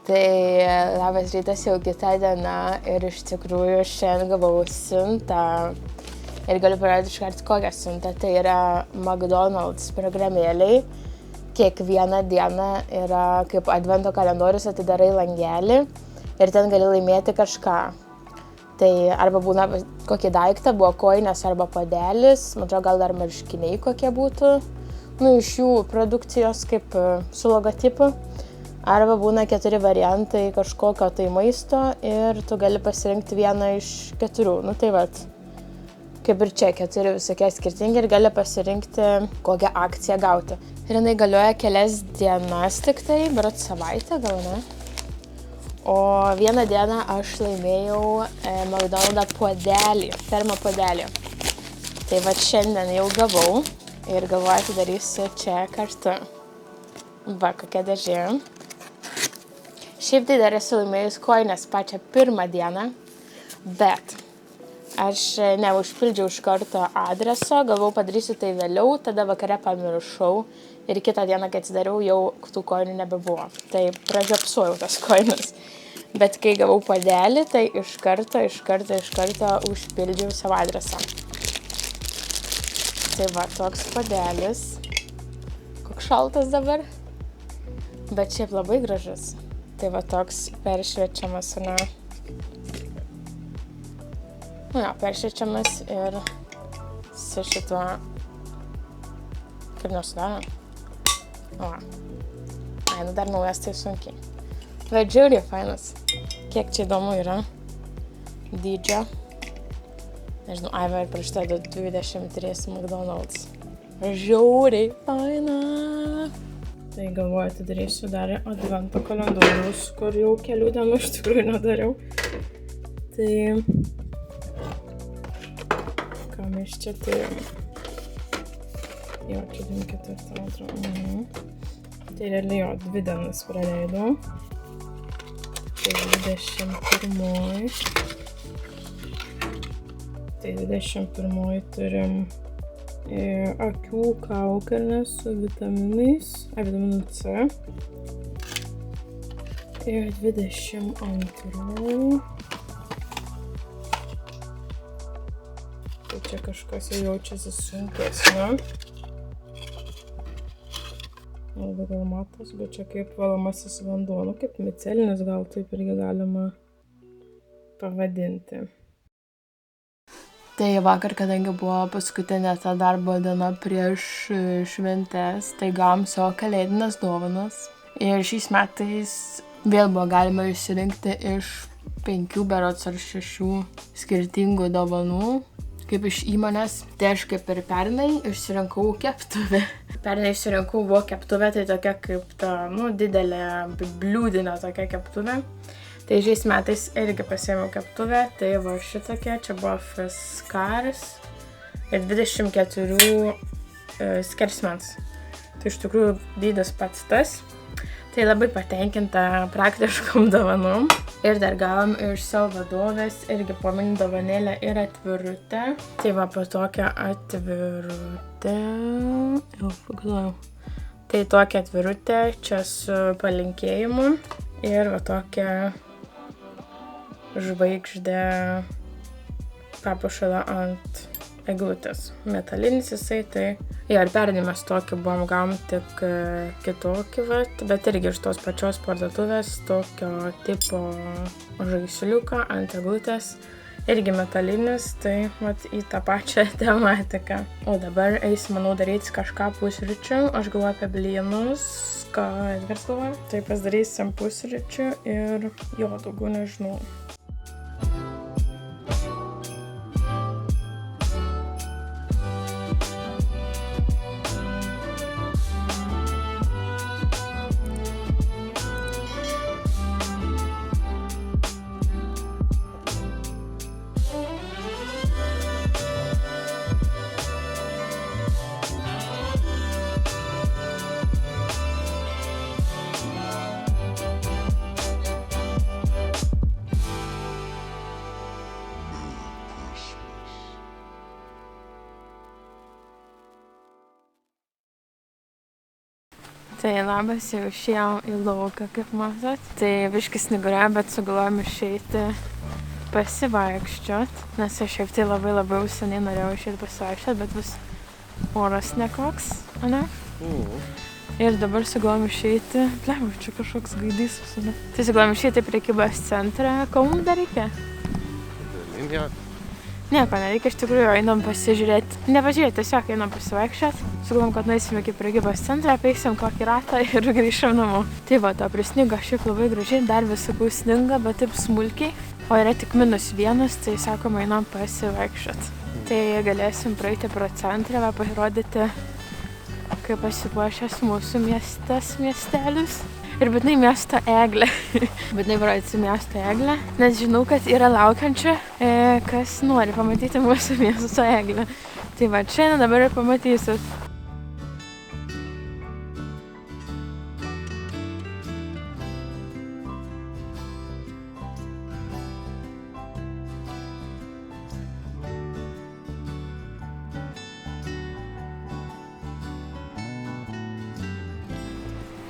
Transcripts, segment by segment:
Tai labas rytas, jau kita diena ir iš tikrųjų šiandien gavau siuntą ir galiu parodyti iškart kokią siuntą. Tai yra McDonald's programėliai. Kiekvieną dieną yra kaip advento kalendorius, atidarai langelį ir ten gali laimėti kažką. Tai arba būna kokį daiktą, buvo koinės arba puodelis, man atrodo gal dar marškiniai kokie būtų, iš jų produkcijos kaip su logotipu. Arba būna 4 variantai kažkokio tai maisto ir tu gali pasirinkti vieną iš 4. Tai vat, kaip ir čia 4 visokie skirtingi ir gali pasirinkti kokią akciją gauti. Ir jinai galioja kelias dienas tik tai, berods savaitę gal ne. O vieną dieną aš laimėjau McDonald's puodelį, termopuodelį. Tai vat šiandien jau gavau ir galvoju atidarysiu čia kartu. Va, kokia dėžė. Šiaip tai dar esu laimėjus koinės pačią pirmą dieną, bet aš neužpildžiau iš karto adreso, galvau padarysiu tai vėliau, tada vakare pamiršau ir kitą dieną, kai atsidariau, jau tų koinų nebebuvo. Tai pražiopsojau tas koinus. Bet kai gavau puodelį, tai iš karto užpildžiau savo adresą. Tai va, toks puodelis. Koks šaltas dabar, bet šiaip labai gražus. Tai va toks peršviečiamas, peršviečiamas ir su šituo, kaip nesudaro. Dar naujas, tai sunkiai. Bet žiauriai fainas. Kiek čia įdomu yra dydžio. Nežinau, va ir parašyta 23 McDonald's. Žiauriai faina. Tai galvoju, atidarysiu dar advento kalendorius, kur jau kelių dienų iš tikrųjų nedariau. Tai ką mes čia turim? Jo, čia 24. Tai realiai jo, 2 dienas praleidau. Tai 21. Tai 21 turim akių kaukolės su vitaminais, vitaminu C. Ir 22. Tai čia kažkas jau jaučiasi sunkesnio. Labai gal matos, bet čia kaip valomasis vanduo, kaip micelinis gal taip irgi galima pavadinti. Tai vakar, kadangi buvo paskutinė ta darbo diena prieš šventes, tai gavom savo kalėdines dovanas. Ir šiais metais vėl buvo galima išsirinkti iš 5 berods ar 6 skirtingų dovanų, kaip iš įmonės. Tai aš kaip ir pernai išsirinkau keptuvę. Pernai išsirinkau buvo keptuvė, tai tokia kaip ta, didelė bliūdinė tokia keptuvė. Tai šiais metais irgi pasiėmiau keptuvę, tai va šitokia, čia buvo Fiskars ir 24 skersmens. Tai iš tikrųjų dydis pats tas. Tai labai patenkinta praktiškom dovanom. Ir dar gavom iš savo vadovės irgi po mini dovanėlę ir atvirutę. Tai va po tokią atvirutę. Jau pagalvojau. Tai tokia atvirutė, čia su palinkėjimu. Ir va tokia žvaigždė papuošalą ant eglutės. Metalinis jisai, tai... Ir pernai mes tokį buvom gavom tik kitokį, bet irgi iš tos pačios parduotuvės tokio tipo žaisliuką ant eglutės. Irgi metalinis, tai į tą pačią tematiką. O dabar eisim, manau, daryti kažką pusryčių. Aš galvoju apie blynus. Ką Edgars galvoja? Tai pasidarysim pusryčių ir jo, daugiau nežinau. Tai labas, jau išėjom į lauką, kaip matot. Tai biškis snyguriuoja, bet sugalvojom išeiti pasivaikščiot. Nes aš šiaip tai labai seniai norėjau išeiti pasivaikščiot, bet vis oras nekoks, ane? Ir dabar sugalvojom išeiti, čia kažkoks gaidys visada. Tai sugalvojom išeiti į prekybos centrą. Ko mums dar reikia? Nieko nereikia, iš tikrųjų einam pasižiūrėti. Nepažiūrėti, tiesiog einam pasivaikščiot. Sugalvojom, kad nueisim iki prekybos centrą, apeisim kokį ratą ir grįšim namo. Tai va, to prisnigo šiaip labai gražiai, dar visokų sninga, bet taip smulkiai. O yra tik -1, tai sakom, einam pasivaikščiot. Tai galėsim praeiti pro centrą, va, parodyti, kaip pasipuošęs mūsų miestelis. Ir būtinai miesto eglė. Būtinai parodyti miesto eglę, nes žinau, kad yra laukiančių, kas nori pamatyti mūsų miesto eglę. Tai va, šiandien dabar ir pamatysit.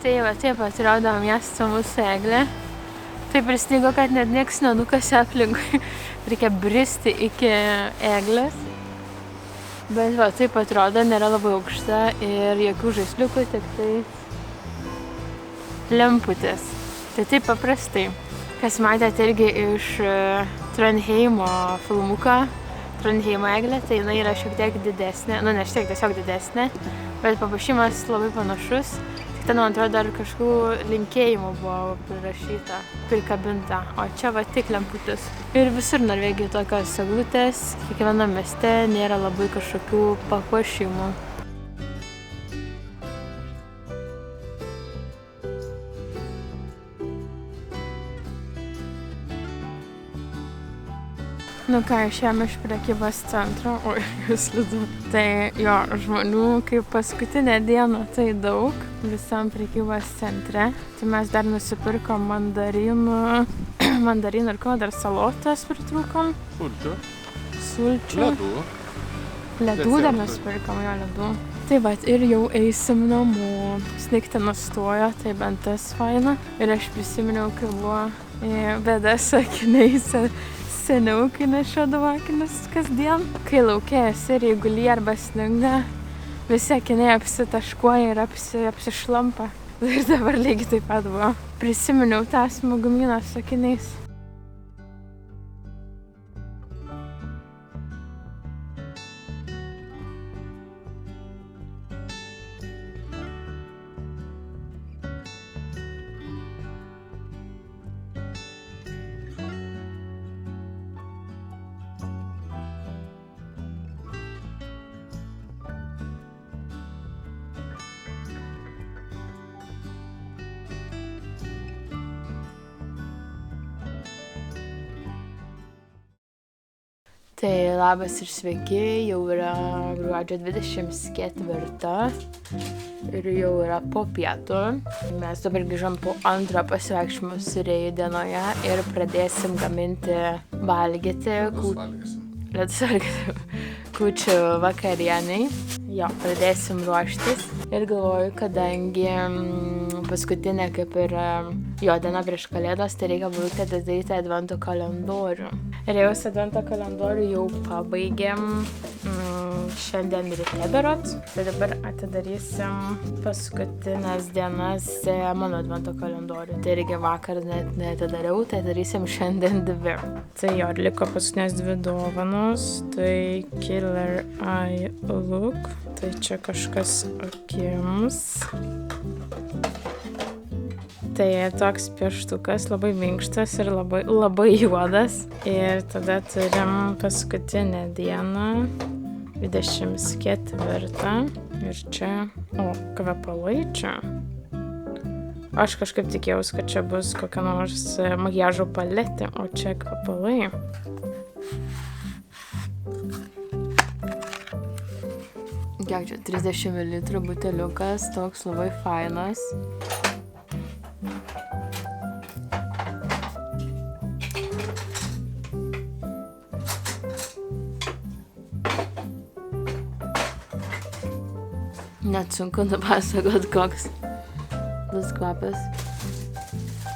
Tai va, taip atrodo miesto mūsų eglė. Taip prisnigo, kad net nieks nenukasė aplinkui. Reikia bristi iki eglės. Bet va, taip atrodo, nėra labai aukšta ir jokių žaisliukų, tik tai lemputės. Tai taip paprastai. Kas matėte irgi iš Trondheimo filmuką, Trondheimo eglė, tai jinai yra šiek tiek didesnė, nu ne šiek tiek, tiesiog didesnė, bet papuošimas labai panašus. Ten, man atrodo, dar kažkokių linkėjimų buvo prirašyta, prikabinta, o čia va tik lemputės. Ir visur Norvegijoje tokios eglutės, kiekvienam mieste nėra labai kažkokių papuošimų. Nu ką, išėjome iš prekybos centro, oi, jūs liūdų. Tai jo, žmonių kaip paskutinę dieną tai daug visam prekybos centre. Tai mes dar nusipirkom mandarinų ir ko, dar salotas pritrūkom. Sulčių. Ledų dar nusipirkom, jo, ledų. Tai va, ir jau eisim namo. Snigti nustojo, tai bent tas faina. Ir aš prisiminiau, kai buvo bėda su akiniais. Seniau, kai nešiodavau akinius kasdien. Kai lauke esi ir jeigu lyja arba sninga, visi akiniai apsitaškuoja ir apsišlampa. Ir dabar lygiai taip pat buvo. Prisiminiau tą smagumyną su akiniais. Tai labas ir sveiki, jau yra gruodžio 24 ir jau yra po pietų. Mes dabar grįžom po antro pasivaikščiojimo Surėjų dienoje ir pradėsim gaminti valgyti kūčių vakarienei. Jo, pradėsim ruoštis ir galvoju, kadangi paskutinė kaip ir jo diena prieš kalėdas, tai reikia būti atidaryti advento kalendorių. Ir jau advento kalendorių jau pabaigėm šiandien ryte berods. Tai dabar atidarysim paskutinės dienas mano advento kalendorių. Tai irgi vakar net neatidariau, tai atidarysim šiandien 2. Tai jo, liko paskutinės 2 dovanos. Tai Killer Eye Look. Tai čia kažkas akims. Tai toks pieštukas, labai minkštas ir labai juodas. Ir tada turim paskutinę dieną, 24. Ir čia, kvepalai čia. Aš kažkaip tikėjausi, kad čia bus kokia nors makiažo paletė, o čia kvepalai. Kiek čia, 30 ml buteliukas, toks labai fainas. Net sunku nupasakot koks. kvapas.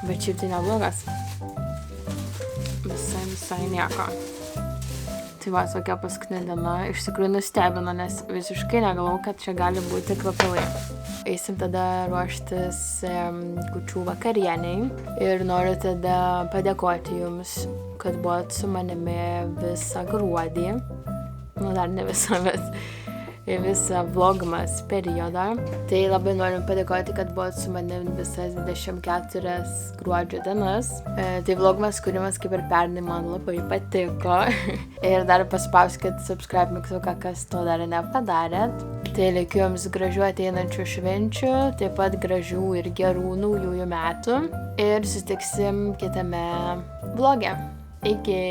Bet šiaip tai neblogas. Visai nieko. Tai va, tokia paskutinė diena iš tikrųjų nustebino, nes visiškai negalvau, kad čia gali būti kvepalai. Eisim tada ruoštis kūčių vakarieniai ir noriu tada padėkoti jums, kad buvot su manimi visą gruodį. Nu, dar ne visą, bet visą vlogmas periodą. Tai labai norim padėkoti, kad buvot su manim visas 24 gruodžio dienas. Tai vlogmas kūrimas kaip ir pernai man labai patiko. Ir dar paspauskit subscribe mygtuką, kas to dar nepadarėt. Tai linkiu jums gražių ateinančių švenčių, taip pat gražių ir gerų naujųjų metų. Ir susitiksim kitame vloge. Iki.